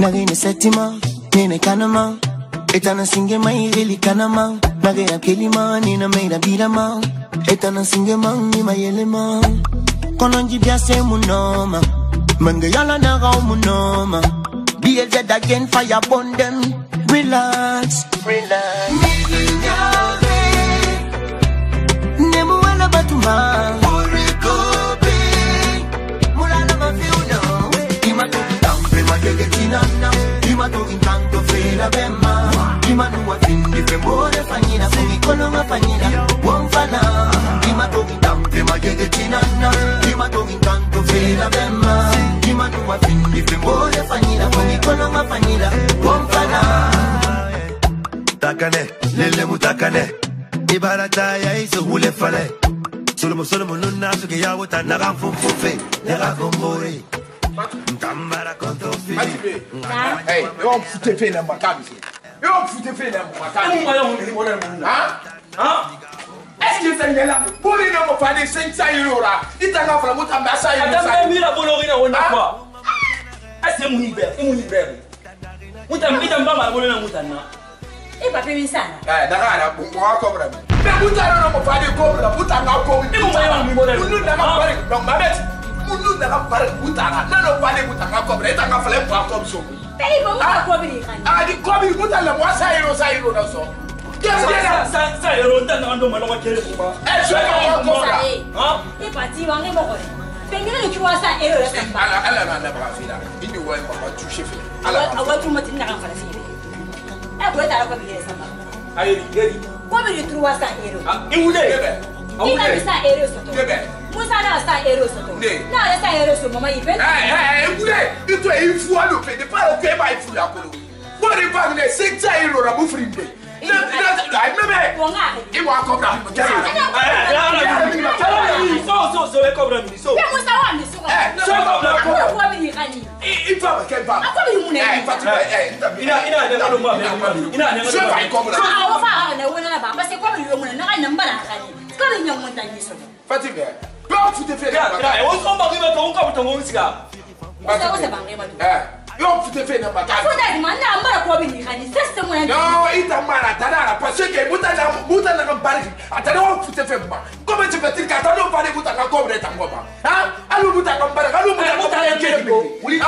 Nagina setima, nene kanama. Etana singe mai really kanama. Nagina kelima, nina meida bidama. Etana singe man, ni mayelema. Kononji biase munoma. Mangayala naga munoma. BLZ again, fire burn them. Relax, relax. Nemuela batuma. Orikobi. Mulala mafiuno. Imatu tampe magegetinana. Imatu intanto fela bema. Imanu wafindi femore fanyina. Fumikono mafanyina. Womfana. Imatu tampe magegetinana. Imatu intanto fela bema. Imanu wafindi femore fanyina. Fumikono mafanyina. Womfana. Takane, lele mutakane. Ibarata ya iso hule fale. Solomo nuna suke ya wota naga fumfufe. Naga fumbore. Mtambara konto fi. Hey, yo fute fe na makami. Yo fute fe na makami. Est-ce que c'est là? Pour les noms pas des 500 €. Il t'a fait la montagne à ça. Il a mis la bolorina on a quoi? Est-ce que mon hiver? Et mon hiver? Montagne pas ma bolorina montagne. E papi mi sana. Daga bon moi cobra. Mais mutano no fa de cobra, mutanga cobra. E mo ya mi modelo. Munu na pare, donc mamet. Munu na pare mutanga. Na no fa de mutanga cobra, eta nga fale pa comme so. Ei, mo muta cobra kan. Ah, di cobra mutala mo sa hero na so. Sa hero ndana ndo malo kele kuba. Je vais cobra. E pati wange mo ko. Pengine ni kiwa sa hero la kan. Ala na bra fila. Ini wa ma toucher fila. Ala awatu mati na kan fala fila. E ko ta ko bi sama. Ayi geri. Ko bi 300 €. Ah, iwude. Ina bi sa hero soto. Musa na sa hero soto. Na le sa hero so mama ibe. Iwude. Ito e fu alo pe de pa o ke ba ifu la ko. Bo de ba ne 600 € ra bu frinde. Yo fute fe na mata. Futa man na mbara ko bi ni khani sesta mo. Yo ita mara tadara parce que buta na barki. Atana wo fute fe ma. Comment tu peux dire que atano pare buta ka ko bre tangoba. Ha? Alu buta ka barka, alu buta ka kele. Wuli.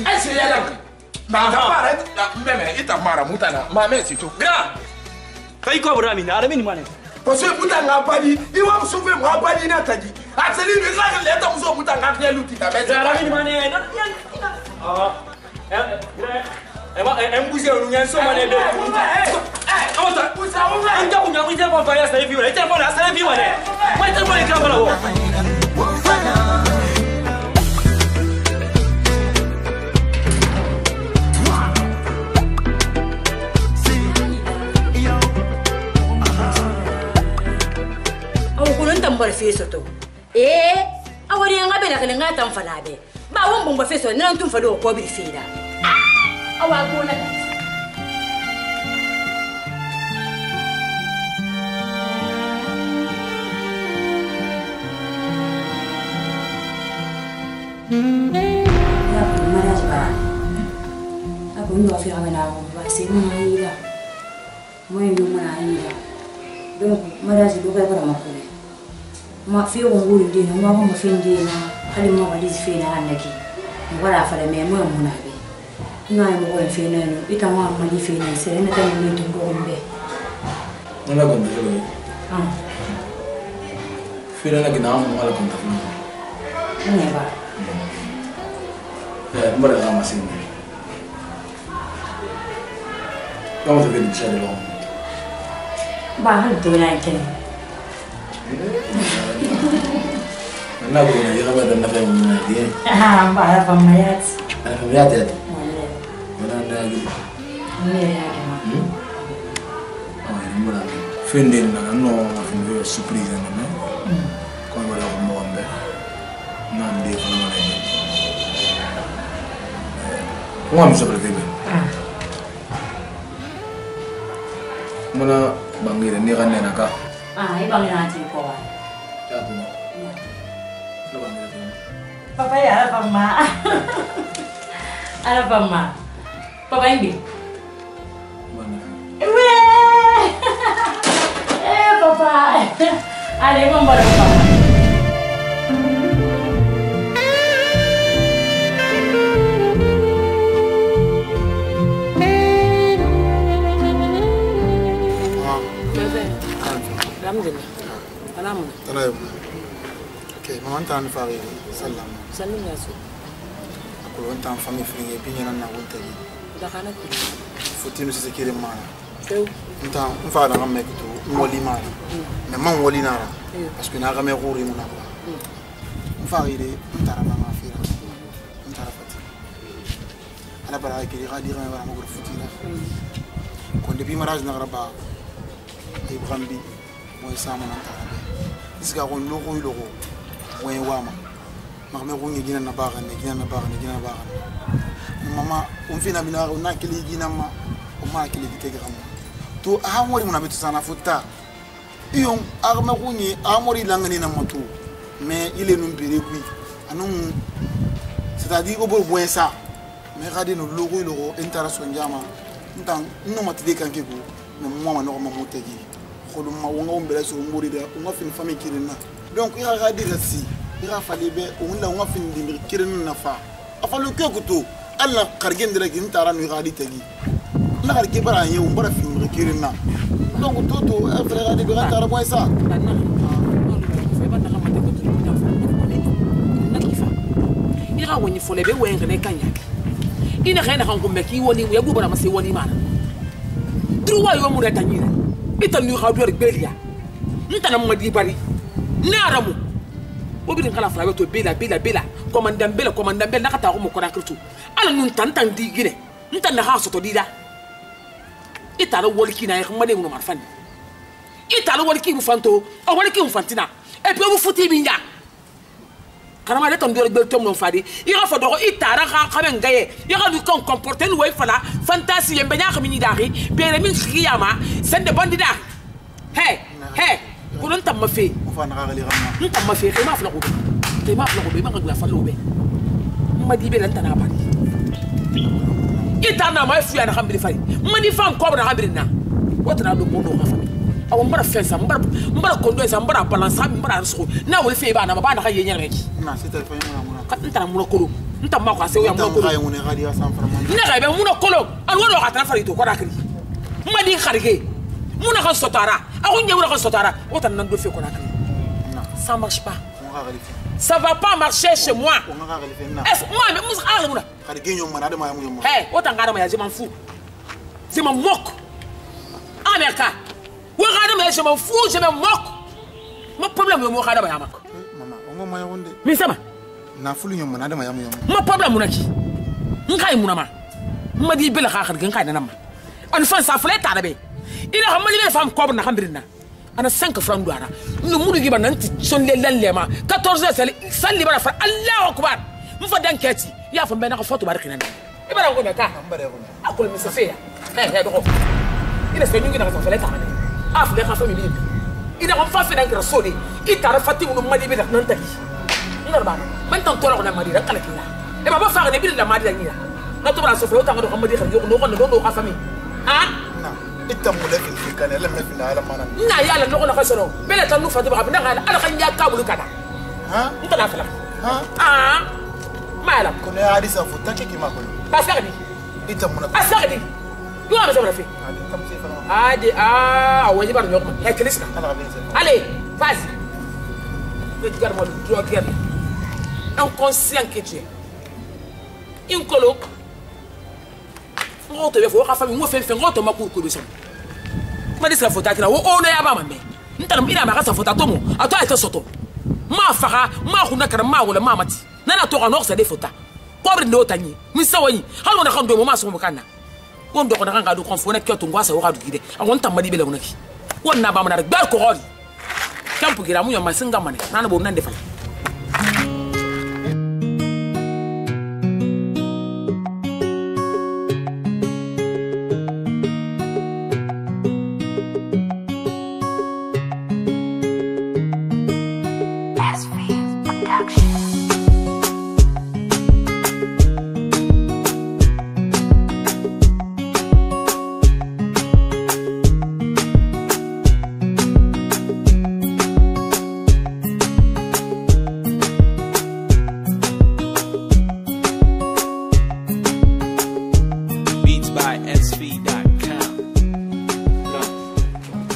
Ese ya la. Ma ka pare meme ita mara mutana. Ma me si to. Gra. Kai ko bra mi na ara mi ni mane. Parce que buta ngabadi, iwa msufe ngabadi na tadi. Ateli ni la leta mso buta ngakle luti ta bete. Ara mi ni mane. Embouser on y a so mane de. Anta kunya kuja kwa fanya sasa hivi. Ita kwa sasa hivi wane. Mwaita kwa ikamba wo. Aw kunan tambar feso to. Awari nga be na kale nga tam falabe. Ba won bomba feso nan tun falo ko bi fida. Awa ko na. Ya ko mariage ba. Ako ndo afira na ko ba se mo ila. Mo ndo mo na ila. Donc mariage do ba bara makole. Ma fi o ngulu dina ma ko ma fi ndina hali ma ba disi fi na annaki. Ngwala fa le me mo mo na be. Ina mo ko fi na no ita ma ma di fi na se na tan ni ndo ko mbe. Nala ko ndo lo. Fi na gina mo ala ko ta fi. Ne ba. Mbara ga masin. Kamu tu kena cari lo. Ba hal to na ken. Na ko na yaga ba dan na fa mo na di. Ba ha pa mayat. Mayat ya. Mana na gi. Ne ya ke ma. Oh, ini mbara. Findin na no fin surprise na na. Ko mbara ko mo ambe. Na ndi ko mo na ni. Ngam seperti itu. Mana bangir ni kan nak kak? Ibang nanti ko. Jatuh nak. Lepas ni. Papa ya, Mama. Ala papa. Papa ini. Papa. Ada yang membawa papa. Okay, mama tan fari salam. Salam ya su. Aku wantan family free pinya na wonta yi. Da kana ku. Futinu se kire mana. Teu. Ntan mfa na ngamme kutu ngoli mana. Me man woli nara. Parce que na ga me gori muna ba. Mfa ire ntara ba ma fira. Ntara fati. Ala bara kiri ga dira ba ma gori futina. Ko de bi maraj na raba. Ay brambi. Moy sama na ntara. Isga gon logo. When wama magme gungi gina na baga mama umfina bina una kili gina ma uma kili gitege gam to amori muna bitu sana futa iyo agme gungi amori langani na moto mais il est numbéré kui anon c'est-à-dire au bon ça mais regardez nos logo interaction jama ntan no matide kanke ko mais mama no ma motegi kholu ma wonga ombela so ngori da unga fin famille kirina donc il a regardé ici il a fallu be on la on fin de kirina nafa afalu ke kuto alla kargen de la gintara no regardé tagi la karge bara ye on bara fin de kirina donc toto frère de bara tara boy ça il a woni fole be wenga ne kanya ina khayna kan ko meki woni ya gubara ma se woni mana droit yo mu reta nyira ita nu khador belia ntana mo di bari naramu obidin kala fara to bela commandant bela nakata ko mo ko rakirtu ala nun tantan di gine ntana ha soto dida ita la wolki na khama de mo marfan ita la wolki mu fanto o wolki mu fantina e pe mu futi binya kana ma de ton dor bel tom no fadi ira fa do ita ra khamen gaye ira du kon comporter no way fala fantasy yembe nya khami ni dari bere min khiyama sende bandida hey كلن تم في نتم في ما فلقوا ما قبل فلقوا به ما دي بلا انت ناباني يتانا ما في انا خمبري فاي ما دي فام كوبنا خمبرنا وتنا دو بونو خفامي او مبر فنسا مبر كوندو مبر بالانس مبر رسخو نا ول في بانا ما بانا خي ينيرك نا سيتر فاي انت نا منكلو انت ما خا سوي منكلو غاي غادي سان فرمان نا غاي منكلو ان ودو خاطر فريتو كراكري ما دي خارجي Mouna kan sotara, akou n'y a pas sotara. Autant n'en doit faire qu'on a créé. Ça marche pas. Ça va pas marcher chez moi. Est-ce que moi, mais moi, hey, autant garder je m'en fous. Je m'en moque. America. Je m'en fous, je me moque. Mon problème est moi, maman, on m'a dit. Mais ça va. Mon problème, mon aki. N'kai mounama. M'a dit belle rare, n'kai nama. Enfin, ça flette à la baie. Il a ramené les femmes comme Nahambrina. On a 5 francs d'ouara. Nous mourons qui banant son lema. 14 heures, ça libère fra Allah Akbar. Nous faisons d'un quête. Il y a fait un photo barquina. Et bien, on a qu'à. À quoi me se fait? Il est venu dans son fenêtre. Afin de la famille. Il a enfin fait un grand sonné. Il t'a fatigué ou m'a dit de Nantaki. Normal. Maintenant, toi, on a marié la calcula. Et ma femme est bien la mariée. Notre bras se fait autant de remédier que nous avons la famille. Hein? Ita mulai filkan ya lemah fina alam mana? Nah ya alam nak nak seno. Bela tanu fatu berapa? Nak ada kan ya kabul kada. Hah? Entah nak film. Hah? Ah? Malam. Kau ni ada sahaja tak kiki makul. Pasal ni. Ita mulai. Pasal ni. Dua macam mana fi? Ada awalnya baru nyok. Hei kelis kan? Allez, vas-y. Regarde moi, tu regardes. Inconscient que tu es. Incolo. On te veut voir famille moi fait ngoto makuru kubiso mali sa fota kira wo ono ya ba mambe ntana ina ma ka sa fota to mo ato ay to soto ma faka ma khuna kara ma wala ma mati nana to kanok sa de fota pobre ndo tanyi mi sawani hal wona khando mo ma so mo kana won do ko na nga do kon fona kyoto ngwa sa wo ka du gide awon tamadi bele wonaki wonna ba mana bar ko holi kampu gira mu yama singa mane nana bo nan defal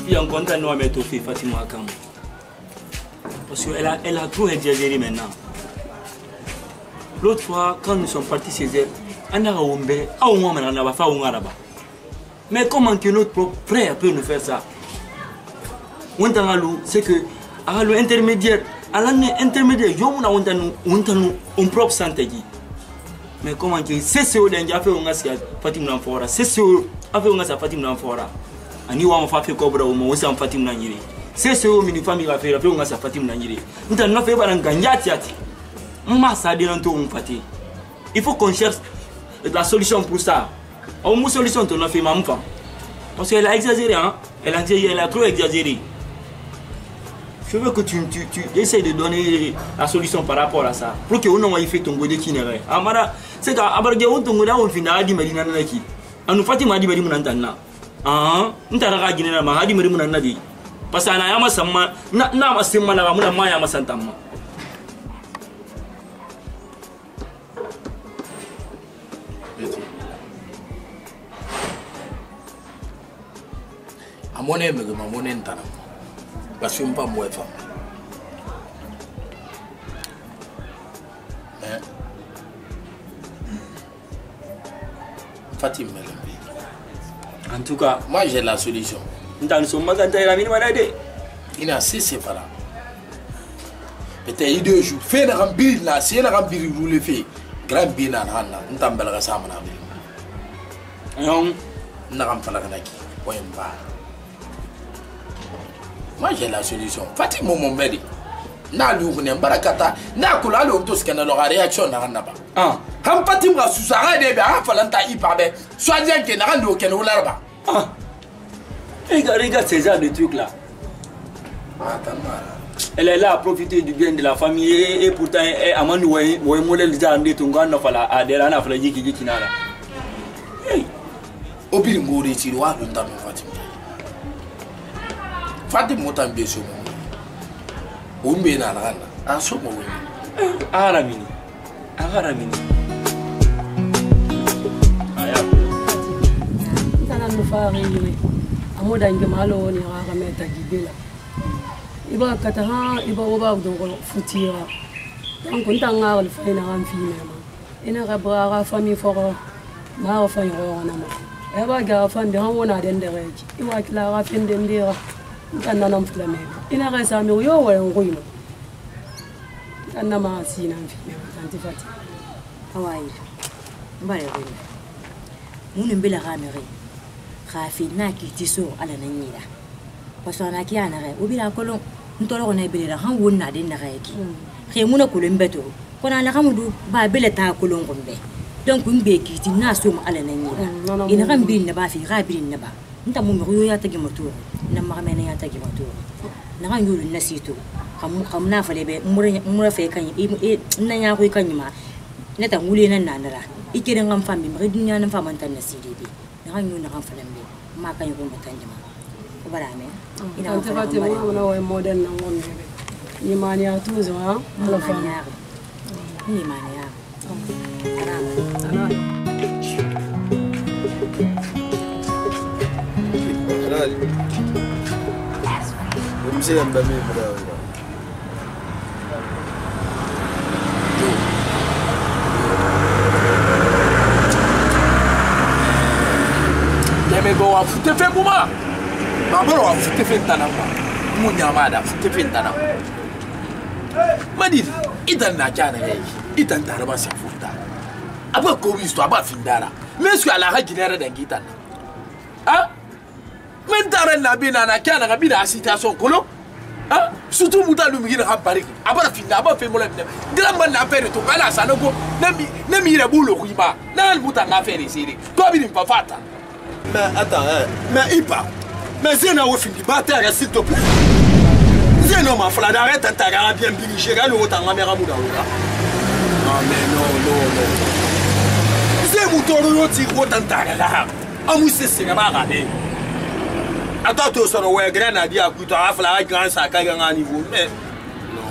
fille en compte à nous à mettre au fait Fatima Akam. Parce qu'elle a trop exagéré maintenant. L'autre fois, quand nous sommes partis chez elle, on a oublié, mais comment que notre propre frère peut nous faire ça? C'est que l'intermédiaire, on propre santé. Mais comment que c'est ce que a fait Fatima Fora, c'est ce que a fait Fatima Fora. Ani wa fait cobra au moins en Fatima Niri. C'est ce que une famille a fait Fatima Niri. Nous avons fait un gagnati. Il faut qu'on cherche la solution pour ça. On a une solution pour notre fille. Parce qu'elle a exagéré, hein? Elle a trop exagéré. Je veux que tu essayes de donner la solution par rapport à ça. Pour que on ait fait ton goût de kinéré. Amara, c'est qu'abarguer on ton goût là on finit à 10 marina naki. Anu Fatima 10 marina nantana. Ah, nous t'as regardé na ma 10 marina nadi. Parce que na yama sama na ma sema na muna ma yama santama. Amone me ma mone ntana. Parce que pas moi femme. Mais Fatima en tout cas, moi j'ai la solution. Dans son magasin la mine malade. Il a cessé voilà. Peut-être 2 jours. Fait na rambir na, c'est na rambir roule fait. Grand bien na hanna, ntambala ka sama na bi. Non, na rampala kana ki. Oyemba. Moi j'ai la solution. Fatima mon mari. Na lugne barakata, na kula lo to skana lo réaction na hanna ba. ah, Ham Fatima susara de be ha falanta ipabe. Soit bien que na rando ken wala ba. ah. Regarde ces genres de trucs là. Attends. Elle est là à profiter du bien de la famille et pourtant Amand ouais modèle déjà andi tunga na fala adela na fala jiki nala. Hey, Obiri ngori ti wa lo ndam Fatima. Fatima motambe so mo. Umbe na na na. Aso mo we. aramini. Aya. Tana mufari yule. Amoda nge malo ni rara meta gibela. Iba kataha iba oba dongo futira. Donc on tanga le faina ram fina ma. Ina rabra famille foro ma fa yoro na ma. Eba ga fa de han wona den de reji. Iwa kila ra fin de ndira. Tana nam flame. Ina ga sa mi yo wa ngoyino. Tana ma sina fina antifati. Hawaii. Mbale bele. Munu mbela kamere. Khafi na kitiso ala nanyira. Parce que na kiana re obila kolon ntolo na bele han wonna den na reki. Re muna kolon beto. Kona la kamudu ba bele ta kolon gombe. Donc mbe kiti na so ma ala nanyira. Ina kan bin na ba fi rabin na ba. Nta mu yo ya tagi moto. Na ma mena ya tagi moto. Na kan yulu na sito. Kam na fale be mura fe kan na ya ko kan ma. Na ta ngule na nandara. Ikere ngam fambi ma dunya na famanta na sidibi. Na kan yulu na kan fale be. Ma kan yuko matanjima. Barame ina antifati mwana wa model na ngombe ni mani ya tuzo ha ala fanya ni mani ya Rali mzee mbame bravo Deme go wa fute fe kuma. Babaro wa fute fe tanamba. Mu nyamada fute fe tanamba. Madi idan na jana yayi. Idan taraba sa futa. Aba ko bisto aba findara. Mesu ala ha ginere da gitan. Ah? Men tare na bina na kana ga bina situation kolo. Ah? Surtout muta lu migina ha bari. Aba finda aba fe mola bina. Grand man na faire to kala sanogo. Nemi ire bulo kuiba. Na muta na faire siri. To bi ni pafata. Mais attends, mais Ipa, mais Zéna ou fini, bataille, s'il te plaît. Zéna m'a fallu arrêter ta gara bien bien, j'ai regardé le haut en caméra mouda. Non mais non. Zé mouton le tir haut en ta gara. Amou c'est ma regardé. Attends, tu sors ouais grenadier à couteau à fla grand sac à niveau. Mais non.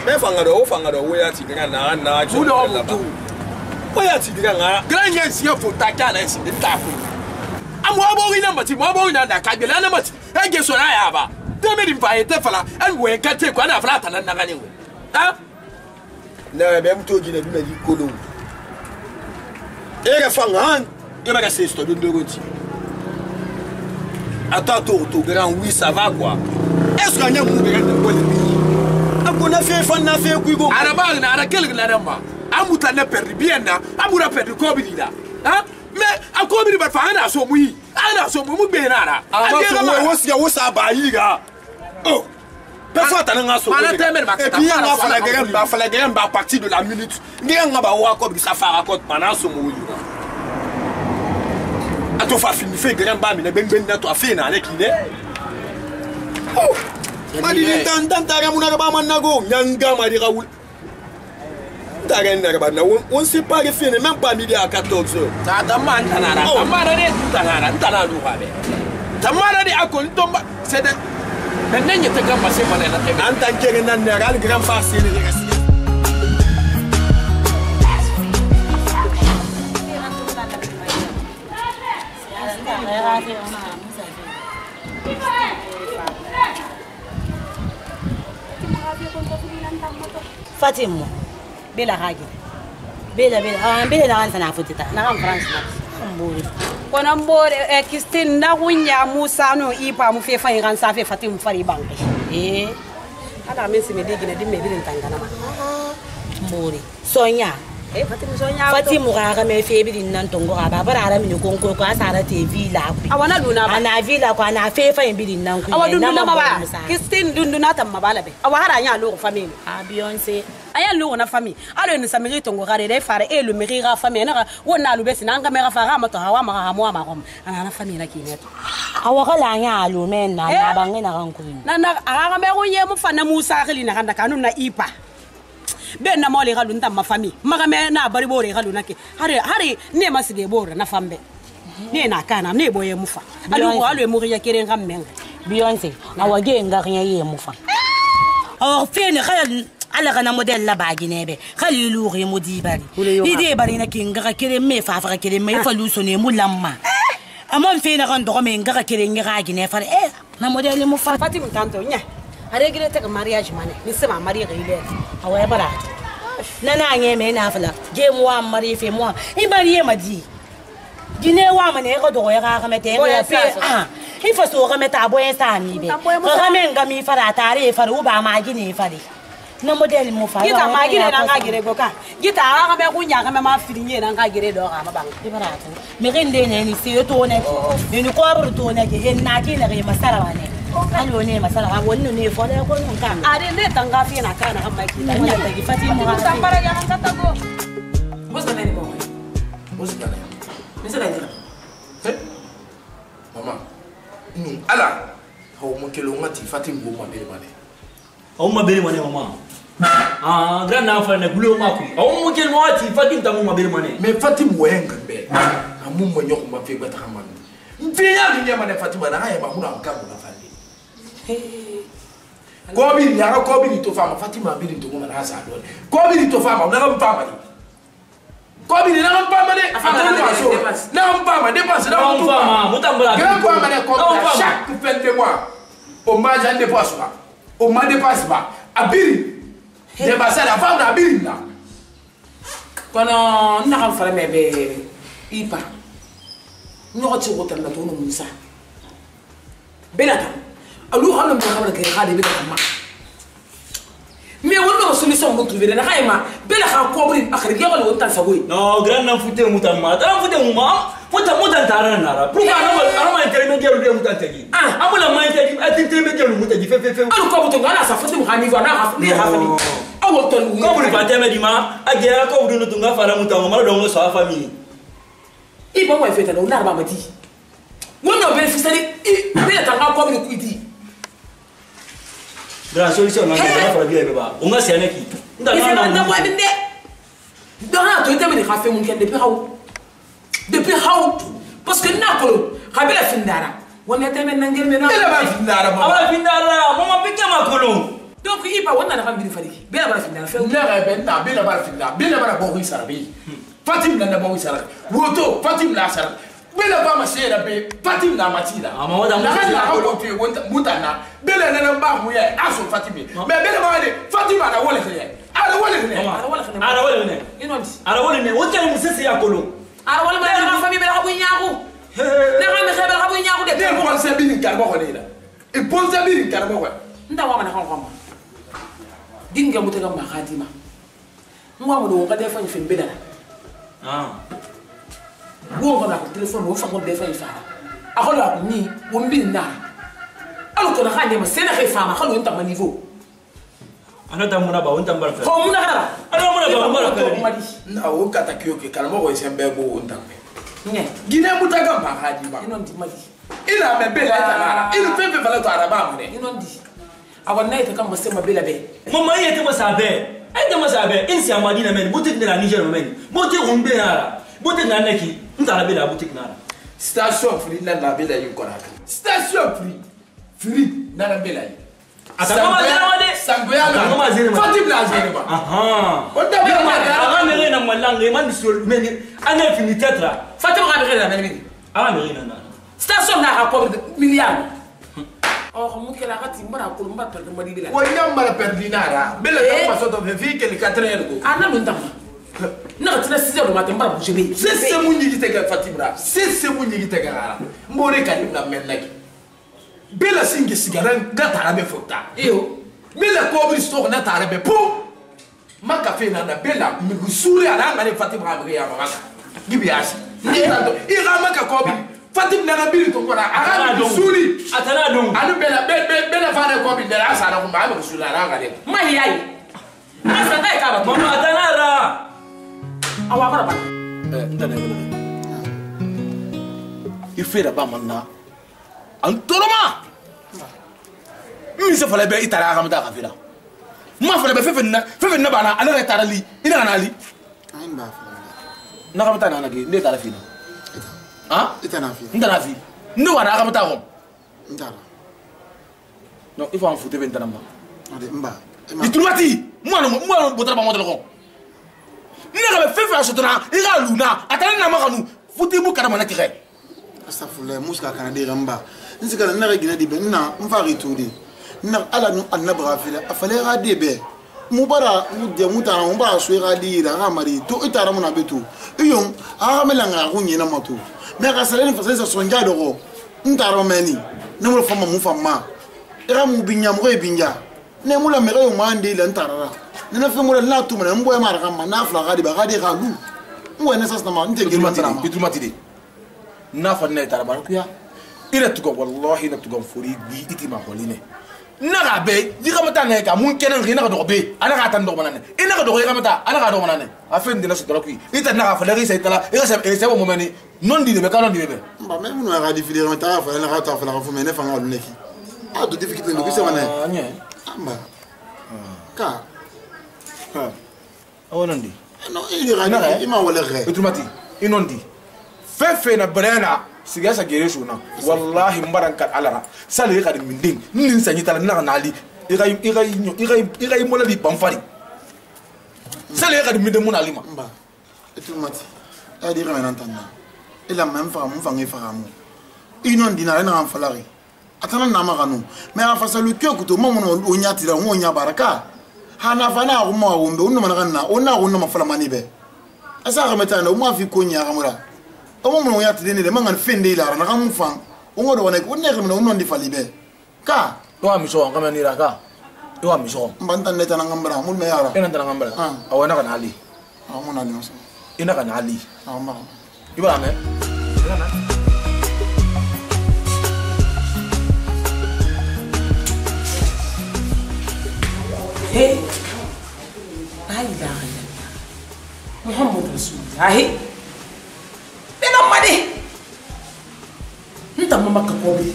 Mais fangado ouais à tigre na. Vous le Oya ti diga nga grand yen si fo ta kana si de ta ko amwabori na mati mwabori na kagela na mati ege so na ya ba to me di fa te fala an we ka te kwa na fala tan na ngani we ha na be mto gi na bi na di kolo ere fangan e ba ka se sto de roti attends to grand oui ça va quoi est-ce que nya mu be ga ko le akona fe fan na fe ku go araba na ara kel na damba amuta na perdi bien na amura perdi ko bi da ha mais akobi ba fa ana so mu be na ara wo sa ba yi ga oh personne ta nga so et puis on a fala gagner ba partir de la minute nga ba wa ko bi sa fa rakot pendant so mu yi ato fa fini fe gagner ba mi na ben na to afi na le kine oh madi ni tan tare mu na ba man nago nyanga madi rawul tare na ba na on sait pas le fin même pas midi à 14 heures ta man tanara tamara de tanara du ba be tamara de akon tomba c'est de maintenant il te gamba c'est pas là en tant que nan na gal grand facile de rester Fatima bela hagi bela na sana futita na kan France na mbori kona mbori Christine na kunya Musa no ipa mu fe fa ngan sa fe Fatima fari banke ala men se me digi na dimme bi ntangana ma mbori Sonya Fatima ga me fe bi nan tongo ga ba bara ara mi ko asara TV la ku awana duna ba ana vila ko ana fe fa bi nan ku awa dunduna ma ba Christine dunduna tam ma bala be awa hara nya lo famille Beyoncé aya lo na famille alo ni samiri tongo ga de fare e lo meri ga famille na wona lo be sina nga me ga fara ma to hawa ma ha mo ma ko ana na famille na kineto awa ga la nya lo men na ba ngena ga nku na aga me go ye mo fana Musa khili na kanda kanu na ipa be na mo le ga lunta ma famille maga me na bari bore ga lunake hari ne masige bore na fambe ne na kana ne boye mufa alo mo ya kere ngam menga Beyoncé awa ge ngariya ye mufa awa fe ne khaya ala kana model la bagi nebe khali luri modi bari ide bari na kinga kere me fa kere me fa luso ne mulamma amon fe na kan do me ngara kere ngira gi ne fa na model mu fa Fatima tanto nya are gire ta mariage mane ni sama mari gile awa bara na nye me na fala je mu wa mari fe mu i bari e madi gine wa mane ko do ya ga mete ya pe i fa so ga meta boyen sa mi be ga me ngami fara tare fa u ba ma gine fa de na model mu fa gita ma gire na ga gire goka gita ga me kunya ga me ma firinye na ga gire do ga ma bang i bara to me rende ne ni se to ne ni ko abur to ne ge na ki na ge masara wane alo ne masara ha wonno ne fo da ko nun kan are ne tanga fi na kana amma ki da ne ta gi Fatima ha tambara ya ka ta go musa ne ko musa ne musa ne mama ala hawo mo kelo ngati Fatima go ma bele mane o ma bele mane mama grand na fa na gulo ma ku o mo kelo ngati Fatima tamu ma bele mane mais Fatima wenga be amu mo nyoko ma fe gbata man mfinya ni nyama ne Fatima na haya mahuna mkabu na fali ko bi ni ara ko bi ni to fama Fatima bi ni to ngoma na sa do ko bi ni to fama na ngam fama ni ko bi ni na ngam fama de na ngam fama dépense na ngam fama mutambula grand ko ma ne ko chaque fin de mois o ma jan dépense ba o ma dépense ba abiri de basa la fama na abiri na kono na kan fara me be ipa nyoti wotan na to no Musa belata alu halu mo xamna ke xali bi da ma mais wono solution mo trouver na xayma bela xa ko bari akhri ge wala wonta sagoy no grand na fute mutamma da fute muma mutan tarana nara pourquoi arama intermédiaire de mutan tegi amula ma intermédiaire mutaji fe alu ko buto ngana sa fute mo xani va na ha ni ha fami awo ton ko buri fatema dima agera ko budu tunga fara mutamma mara dongo sa famille ipa wa feta na unarba mati wono be fisali be ta ka ko bi ku di grand solution na na fara bi ba unga sene ki nda na wa de na to teme ni ka fe mun ken depuis how parce que na ko ka be la findara wona teme na ngel me na be la ba findara mama be kama kolo donc ipa wona na fambi fari be la ba findara fe na be na be la ba findara be la ba bo ri sarabi Fatima na bo ri sarabi woto Fatima la sarabi bela ba ma shera be Fatim na matida Ah maman da na ko tu mutana bela na ba mu ya aso Fatim mais bela ma ne Fatim na wala khale ara wala ne inonti ara wala ne wota musese ya kolo ara wala ma na famille bela habu nyaaku na ga me khebel habu nyaaku de ne ko se bi karbo ko ne la e bon se bi karbo ko nda wa mana kan dinga mutega ma khadima ngwa mo do ngade fa ni bela wo ngana ko telephone wo fa ko be fa ifa akola ko ni wo mbinna alo ko na khanye ma sena khifa ma khalo nta ma niveau ana tamuna ba wonta mbara ko muna kana ana muna ba mbara ka na wo kata kiyoke kalamo ko sembe go wonta ne gine mutaga ma khadima inon di mali ila me bela tanara ila pepe fala to araba mo ne inon di awan nay ta kam sema bela be mama yete masabe ay de masabe insi amadina men boutique de la Niger men boutique umbe ara boutique na neki ntala bela boutique na station free na na bela yin kona station free na na bela yin atama zera wade sangoya atama zera Fatim na zera ba aha on ta bela aga mere na malange man sur men ana fini tetra Fatim ga mere na men aga mere na station na ka ko milliard oh mu kala gati mbara ko mba perde mali bila wo nyam mala perdinara bela ta paso to fi ke le 4 heures go ana lu ndam na tina 6 heures matin mbara bouger be c'est mu nyigi tega Fatimra c'est mu nyigi tega ara mbore kalim na men lagi bela singi sigaran gata be fota iyo bela ko bri sto na tare be po maka fe na bela mi gusuri ara ngane Fatimra be ya maka gibi asi ni tanto ira maka ko bri Fatim na bili to kora aga gusuri atana dum anu bela fa na ko bri dela sa na ko ba gusuri ara ngane mai yayi asa dai ka ba mama atana ra awa bara ba ndana ifera ba manna antoroma mi se fala be itara ga mata kafira ma fala be fefenna bana ana ga tarali ina kana ali ayin ba fala na ga mata na ge ne tara fina ha itana fi ndana fi ndo wana ga mata ko ndara no ifo an fute ben tanamba ade mba itrumati mo botra ba model ko ne ga be fefe asotona ira luna atana na makanu futi mu karama na tire astafurlah muska kana de gamba nzika na gina di ben na mfari tudi na ala nu annabra fila afale ga de be mubara mudde mutana mubara so ga di ra mari to itara muna betu iyon a melanga kunyi na matu me ga salen fa sesa sonja dogo ntaro meni ne mo fama mu fama era mu binya mo binya ne mu la mere yo mande la ntarara ne na fe mo la tu mena mboye mara kama na fla ga di ba ga de ga lu mo ne sasa ma nte itrumati de na fa ne tara ban kuya ila tugo wallahi na tugo furi bi itima holine na ga be diga mata ne ka mun kenan rina ga dobe ana ga tan dobe nane ina ga dobe ga mata ana ga dobe nane afen dina so tolaki ita na ga fa lari sai tala ira sai mo meni non di be ka non di be ba me mun ga di fili mata fa na ga ta fa la fu me ne fa ga lu neki a do difficulté no kisa wana anya amba ka ha awonan di no ili ga ni ima wala ghe itrumati inondi fefe na brena sigasa geresu na wallahi mbaran kat alara sale ka min ding nin sanyi tala na nali igai mola di pamfari sale ka min de mun alima mba itrumati adi ga nan tanna ila même fa mu fa ngi fa mu inon dina na falari atana na maganu me afa salu kyo kuto mamu no onyati ra ngonya baraka hana fana ko mo wombe unno manana onna unno mafala manibe asa ga metana mo afi konya ga mura omo mo yati deni de mangan fende ila na kam fan ongo do wane ko ne ko no ndi falibe ka do ami so ngam ni ra ka do ami so mbanta neta na ngambra mul me yara ina tan ngambra awana kana ali amuna ni so ina kana ali amma ibara me hey ai da Muhammad Rasulullah ina made nta mama ka kobi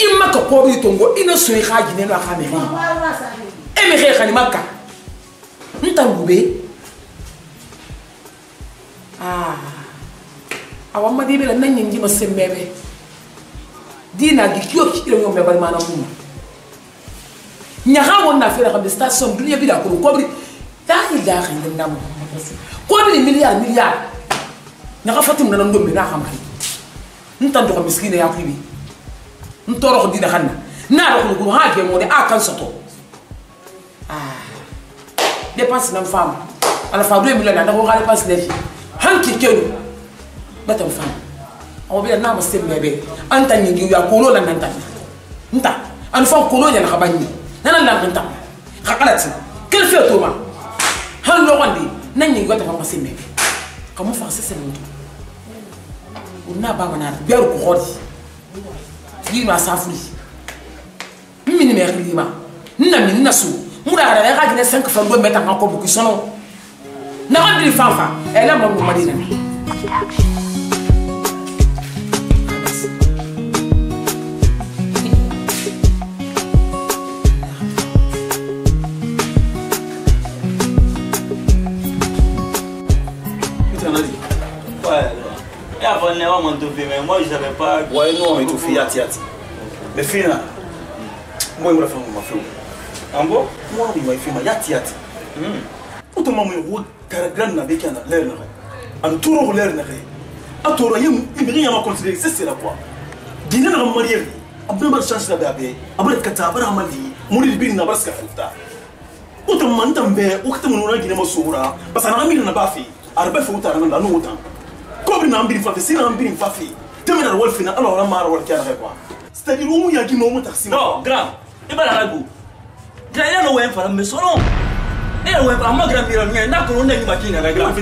imma ka kobi tongo ina so e khaji ne no akhameri e me khe khani makka nta ngube awa made be la nan ngi ma sembebe dina gi kyo ki ro ngombe bal mana kuma nyaha wonna fera kam station dunya bi da ko kobri ta ila khin ndam kobri milliard nga fatim na ndom na xam ntan do ko miskine ya pribi ntoro ko dina xanna na do ko ha ke mo de akan soto dépense na femme ala fa 2 millions na ko ga dépense ne hanki kenu batam femme o bi na ma sembebe anta nyingi ya ko lo la nanta nta an fa ko lo ya na xabani nana la nanta xakalati quel fait to ma han lo wandi nan nyingi wata ma sembebe kamu fa se semuntu una ba mana biaru ko hodi yi ma safuri mini me khilima nna min nasu mura ara ga gine 5 fa ndo meta ngako bu kisono na ngandi fafa ela ma mu madina Mais moi je savais pas. Ouais, non, mais tu fais yati. Mais fina. Moi, il m'a fait ma fille. En bon? Moi, il m'a fait ma yati. Autrement, moi, je carregram na beki na l'air na. En tour l'air na. A tour yim, il rien à considérer, c'est la quoi. Dina na marier. Abna ba chance la bébé. Abna kata bara mali. Muri bin na baska futa. Autrement, ntambe, wakati mununa gine masura. Parce que na mimi na bafi. Arba futa na no autant. Comme on a bien fait, c'est un bien fait. Tu me l'as dit, final, alors on a marre de faire quoi. C'est-à-dire où il y a qui m'ont taxi. Non, grand. Et ben la go. Grand, il y a no way for me so non. Il y a no way for ma grand mire mien, na ko on est machine avec grand. Non,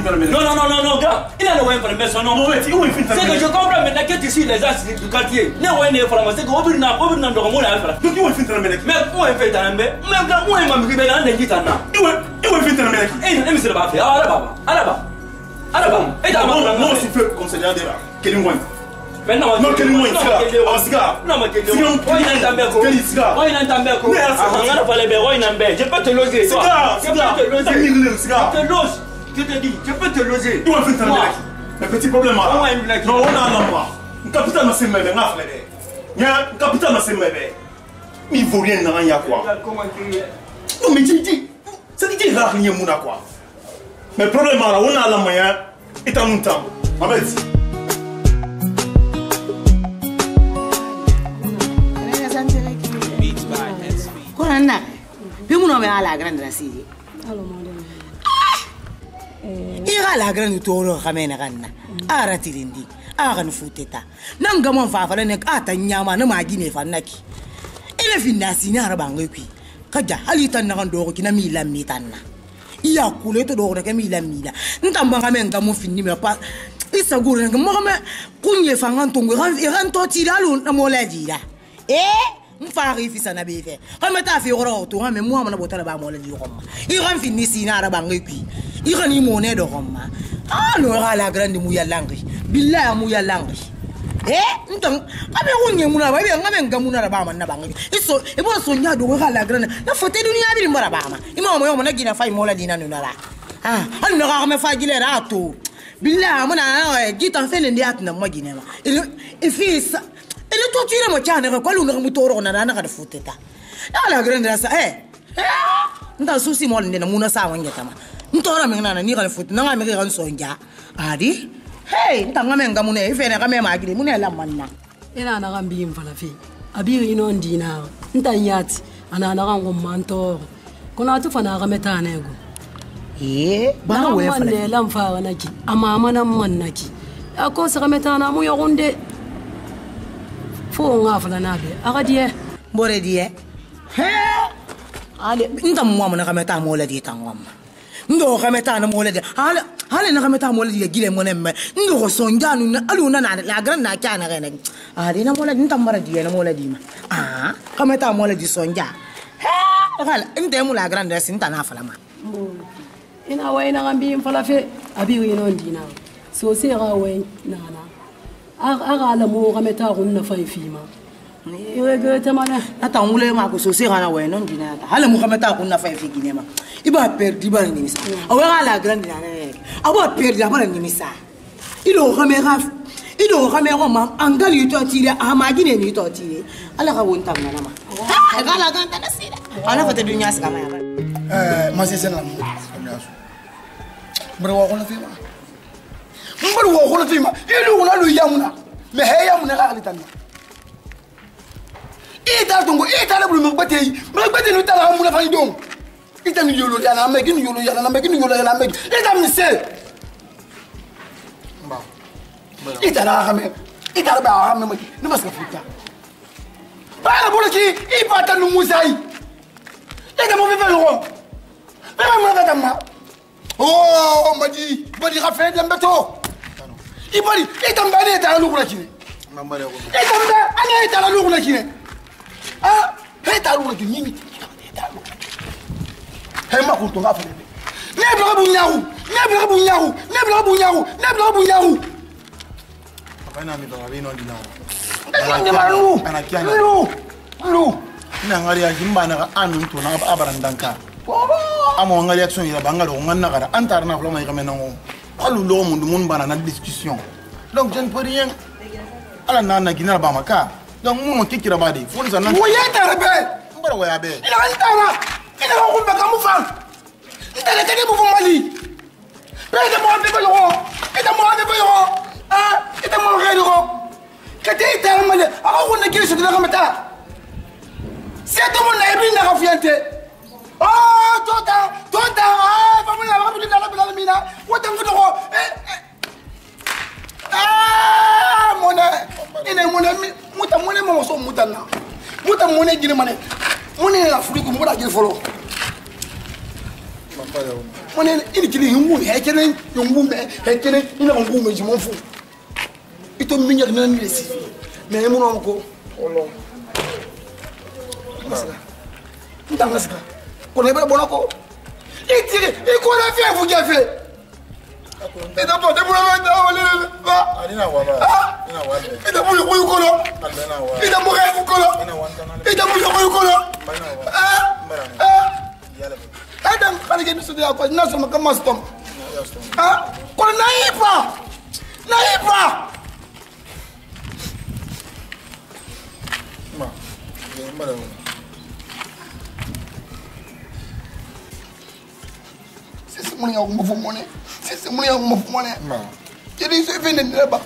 grand. Il y a no way for me so non. C'est que je comprends maintenant que tu suis les gens du quartier. Ne way ne for c'est que obirna ndo mo na fara. Donc il va finir le mec. Mais où est fait un mec? Même grand, où est ma mire na ngi tana. Il va finir le mec. Eh, mais c'est pas fait. Ah là-bas. Alors, et non, c'est fait comme c'est déjà quel est moins. Maintenant, non, quel est moins, cigare. Non, mais quel est moins. Quel est cigare. Je peux te loger. Cigare. Je te loge. Je te dis, je peux te loger. Tu vas faire un mec. Le petit problème là. Non, on a un endroit. Un capital, c'est même un affaire. Il y a un capital, c'est même. Mais il ne faut rien dans rien quoi. Non, mais dis, ça dit qu'il n'y a rien à quoi. Mais le problème là, on a la moyen et en temps. Ahmed. Quoi na? Puis mon nom est à la grande racine. Il a la grande tour ramène ranna. Aratilindi. Aran futeta. Nangamon fa fa nek ata nyama na magine fa naki. Ele finasi na rabango qui. Kaja halita na ndo ki na mila mitanna. Ya kule to do ke mila ntamba ngamenga mo finni me pa isaguru nga mo me kunye fanga ntongo ran to tiralu na mo la dira mfari fisa na beke kama ta fi goro to ha me mo na botala ba mo la di gomma I ran finni sina ra bangi kwi I ran I mo ne do gomma no ra la grande mu ya langi billahi mu ya langi ntong abe unye muna ba be ngamenga muna ra ba man na bangi iso e bo so nya do ga la grande na fote dunia bi mbara ba ma imo mo na gina fay mo la dina no la hal no ga me fa gile ra to billahi muna gita fele ndi atna mo gina ma e fisa ele to tire mo chane ko lu no mo toro na na ga futeta la grande sa nda susi mo ndena muna sa wangeta ma ntora me na ni ga futu na ga me ga nsonja adi hey ntangamenga mune ifene kame magile mune la manna ina na gambi mfala fi abiri ino ndina ntanyati ana na gango manto kuna tu fana ga metana ego ba we fala ne lam fa naki amama na mannaki ako sa ga metana mu yogunde fo nga fala nabe aga die bore die ale ntam mo na ga metana mo la die tangom ndo ga metana mo la die hala na kameta mo le gile mo nemme ndo sonjanu na aluna na la gran na kana gene na mo la ntambara di na mo la di ma kameta mo le di sonja hala inde mo la gran da sinta na fala ma ina wai na gambi fala fe abi wi non dina so se ga wai na aga la mo kameta gun na fai fi ma iwe ga tamana ata ngule ma ko so se ga na wai non dina hala mo kameta gun na fai fi gine ma iba perdi ba ni misa awa la gran na aba perdi aba ni misa ido kamera ma angali to tire amagine ni to tire ala ka wonta na ma ala ga ta nasira ala fata dunya ska ma ma se sena mura wa ko na fema Mbari wo kholo tima. Ilu una lu yamuna. Me he yamuna ga litana. Ita dongo ita la bulu mbate yi. Mbate nu tala muna fa idon. Ita ni yolo yana me gini yolo yana me gini yolo yana me. Ita mi se. Mba. Ita la ga me. Ita ba ga me me. Ni baska futa. Ba la bulu ki ipata nu musai. Ita mo vive lo. Ba mo ga tamma. Oh, Madi, Madi Raphaël Lambeto. Ibali, ita mbane ita lu kuna kine. Mambale ko. Ita mba, ana ita lu kuna kine. Ah, ita lu kuna kine. Ita lu. He ma kunto ngafa ne. Ne bla bunyahu, ne bla bunyahu, ne bla bunyahu, ne bla bunyahu. Apana mi baba bino ndina. Ne ma lu. Ana kiana. Lu. Lu. Ina ngari ya jimbana anu to na abarandanka. Amo ngali action ila bangalo nganna gara antar na flama yame nango alu lo mundu mun bana na discussion donc je ne peux rien ala nana gina ba maka donc mo kikira badi fon sa nan wo yeta rebe mbara wo yabe ila antara ila ko ba kamu fan ila tege bu mali pede mo ande ko ita mo ande ko ah ita mo gari ko kete ita male ako ko na kiri so dina kamata c'est tout mon nabi na confiante. Oh, tota, ah, vamos lá, vamos lá, mina. What am I doing? Ah, mona, ina mona, muta mona mo so muta na. Muta mona gine mane. Mona na furi ko mo da gine folo. Mona ini kili hungu, he kene hungu me, he kene ina hungu me jimo fu. Ito minya na ni lesi. Me mo no ko. Olo. Masala. Muta masaka. On est bon encore. Il tire, il connaît faire, vous avez fait. Et d'abord, de vous la mettre, va. Il n'a pas. Il n'a pas eu le colo. Il n'a pas eu le colo. Il n'a pas eu le colo. Adam, quand il est sur la page, non, ça m'a commencé. Ah, qu'on n'aille pas. N'aille pas. C'est mon y'a un monnaie. C'est mon y'a un monnaie. Quel est ce véné là-bas?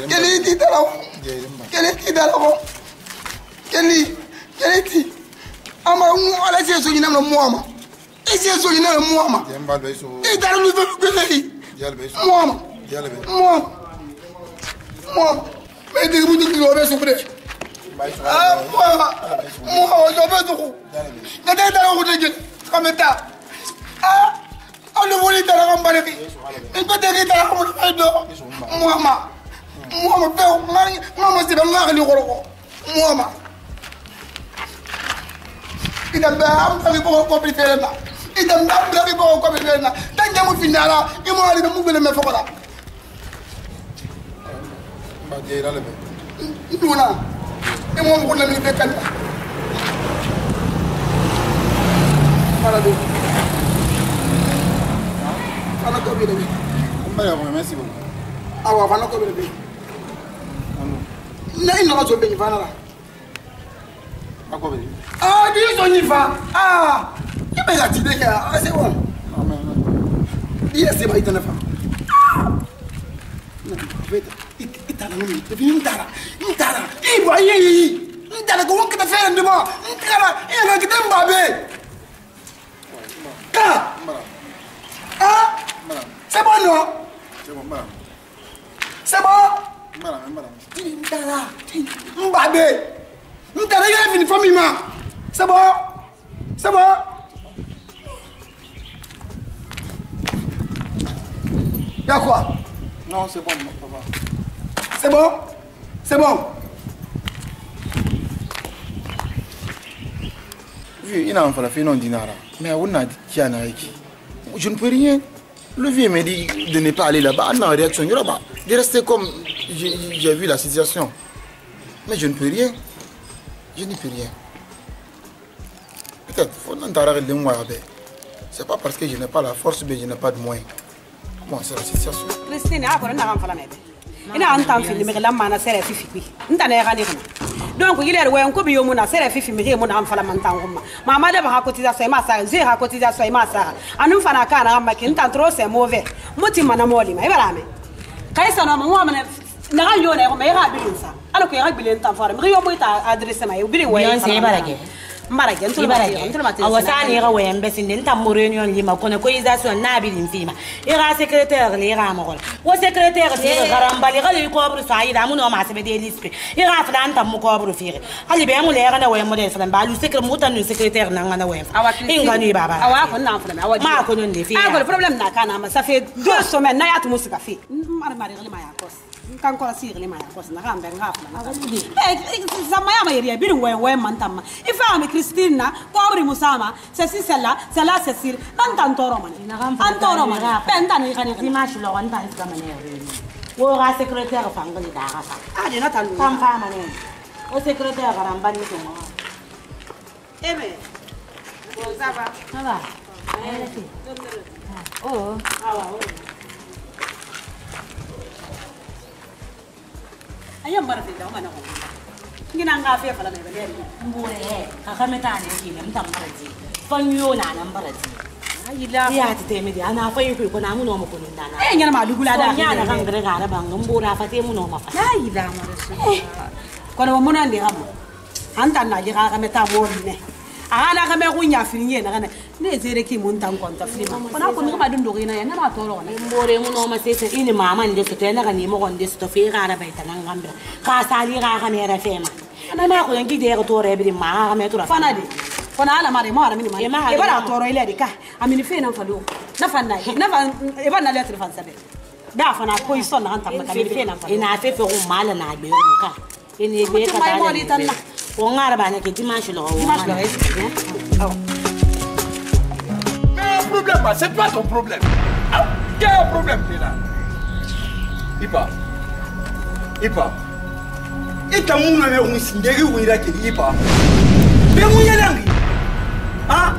Quel est dit là-bas? Quel est dit là-bas? Quel est dit? Ama on a essayé de gagner le mois. Essayé de gagner le mois. Et dans le nouveau pays. Moi. Mais des bouts de kilo avec son frère. Ah, moi, je veux tout. Quand t'es dans le route de comme ça. Ah. On ne voulait pas la remballer. Et quand tu es dans la remballer, moi, c'est pas mal. Moi, il a bien pour compliquer là. Il a bien pour compliquer là. Tant qu'il y a un final, il m'a dit de mouiller le méfort là. Nous là, et moi, on a mis des cannes. Voilà. Merci beaucoup. Ah, on va pas le payer. Non, il n'a pas de payer. Ah, dis-moi, il va. Ah, il m'a dit que c'est bon. Il est bon, il t'en a fait. Il t'a donné. Il t'a il voyait. Il t'a comment que tu fais un demande. Il a dit que tu m'as babé. Ah, c'est bon, non? C'est bon, madame. C'est bon? Madame. Mbabé. M'tara, il a fini famille, ma. C'est bon? C'est bon? Y'a quoi? Non, c'est bon, papa. C'est bon? C'est bon? Oui, il a un falafel non dinara. Mais on a dit qu'il y en a qui. Je ne peux rien. Le vieux m'a dit de ne pas aller là-bas. Non, réaction, là-bas. De rester comme j'ai vu la situation. Mais je ne peux rien. Je ne peux rien. Peut-être, il faut n'entendre de moi. C'est pas parce que je n'ai pas la force, mais je n'ai pas de moyens. Bon, c'est la situation. Christine, après, on a un enfant. Il a un temps film, mais la main a serré fifi. On t'a l'air à dire. Donc, il est loin, comme il a serré fifi, mais mon enfant la mantan. Ma madame a cotisé ma sœur, j'ai cotisé ma sœur. Un enfant à Canada, ma quinte, trop c'est mauvais. Motimana Moli, mais voilà. kaisa na mo amane na yo na ko me ga bilin sa ala ko ga bilin tan fara me yo mo ita adresse ma yo bilin wa yon se barage mbarage ntul mate awasani ga wembe sinde ntammo réunion lima kono ko isation na bilin fima ira secrétaire li ra mo wo secrétaire ti garambali ga li ko bru saida mu no ma se be de lispe ira fla ntammo ko bru fire ali be mu le ga na wemmo de fla balu secrétaire mu tan secrétaire na ngana wem ingani baba awa ko na fla awa ma ko non de fi awa problème na kana ma ça fait 2 semaines na ya tu musika fi mar mari ga ma ya kos kan ko sir le ma ya kos na gambe ngafla sama ya ma yeri bi we man tamma ifa mi Christina pobri musama se si sella se sir nan tantoro man antoro man penta ni kan ni ma shilo kan tan ka man wo ga secrétaire fangali da ga sa ni na tan kan fa man o secrétaire garan ban ni ko ma ebe o zaba zaba oh awa ayam barfi da mana ko ngina nga fe fala me bele mbure ka kameta ne ki ne mtam baraji fanyo na nan baraji ayila ya ti teme di ana fa yuko ko na mu no mo ko ndana nyana ma dugula da nya na kan gare gara ban mbura fa te mu no ma fa ayila ma rasu ko no mo nan de hamo anta na ji ga kameta mo ne ana ka me kunya firinye na kana ne zere ki mun tan konta filima ko na ko ni ma dun do ina na ma toro ne mbore mu no ma sese ini mama nde so te na ka ni mo kon de so fe gara ba ita nan gambe ka sali ga ka me ra fema ana ma ko yangi de ko tore bi ma ga me tura fana di fana ala mare mo ara mini ma e bara toro ile di ka amini fe nan falo na fanna na fan e ba na lettre fan sabe da fana ko iso na anta ma ka mi fe nan falo ina fe fe ko mala na be ka ini be ka da on a rabana que dimanche le mais un problème, c'est pas ton problème. Quel est le problème là? Ipa. Ita muna me unsindegi wira ke ipa. Be munya nangi. Ah?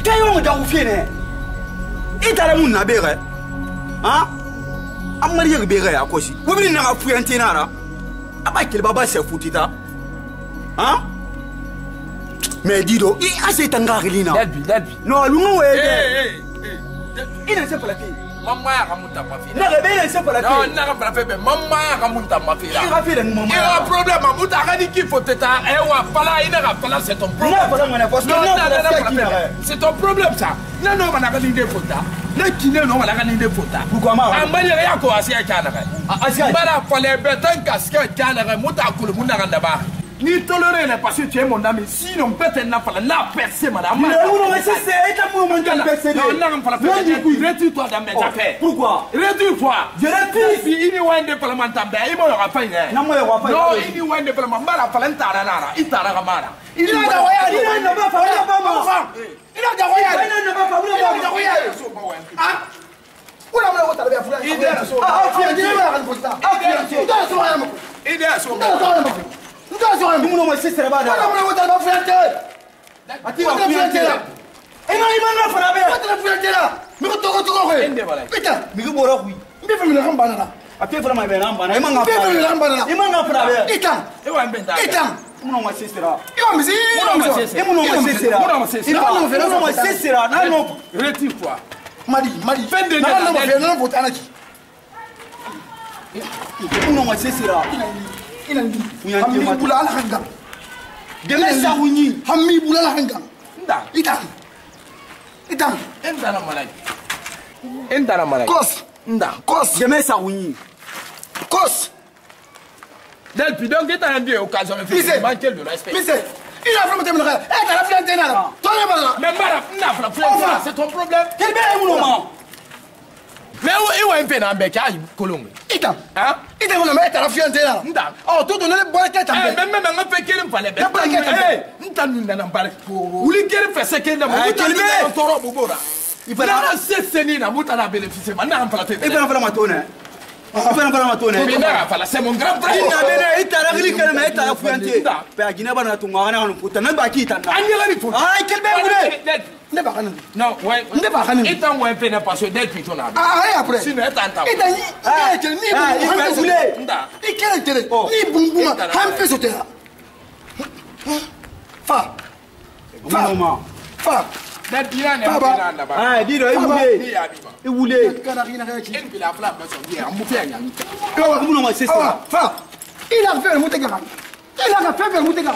Kayo mo da ufine. Ita la munna bere. Ah? Amari yeg bere akosi. Wobiri na afuyanti nara. Aba kile baba se futita. Hein? Mais dis donc, il a cette angarelina. Delbi. Non, l'on est. Il ne sait pas la fille. Maman a ramonté ma fille. Non, il ne sait pas la fille. Non, il n'a pas fait. Maman a ramonté ma fille. Il a fait le moment. Il a un problème. Maman a dit qu'il faut te taire. Il n'a pas là, c'est ton problème. Non, c'est ton problème, ça. Non, on a gagné des photos. Le kiné, non, on a gagné des photos. Pourquoi moi? On va dire qu'il y a Asia Canara. Asia Canara, il fallait mettre un casque Canara. Mouta Koulou, Mounarandaba. Ni tolérer les parce que tu es mon ami. Sinon, peut-être n'a pas la percée, madame. Non, retire-toi dans mes affaires. Pourquoi? Retire-toi. Je retire. Si il y a un déploiement tambe, il m'aura pas. Non, il y a un déploiement. Mala falenta nara. Itara mara. Il a Delpi, donc tu as un dieu occasion de faire manquer de respect. Il a vraiment terminé. Eh, t'as la fianté là. Toi, mais Mara, c'est ton problème. Quel bien est mon moment? Mais où est un peu dans le bec à Colombe? Itam. Hein? Itam, mais t'as la fianté là. Oh, tout donner le bon quête. Même un peu qu'il me fallait. Le bon quête. N't'en n'en parle pas. Où les qu'elle fait ce qu'elle n'a pas. Où toro bobora. Il faut la cesser na muta na bénéficier. Maintenant on fera fait. Il faut la matone. C'est mon grand frère. Il t'a réglé qu'elle m'a été à la fianté. Père Guinée bana tu m'as rien pour t'en pas qui t'en. Ah, quel bien voulez. Ne pas rien. Non, ouais. Ne pas rien. Et tant ouais peine à passer depuis ton âme. Ah, et après. Si n'est pas tant. Et tant ni voulez. Et quel intérêt? Ni boum ham fait sauter là. Fa. Ah, dis-le, il voulait. Il voulait. C'est ça. Il a fait le moutegara. Il a fait le moutegara.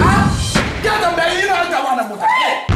Ah, ya também não é da wana muta.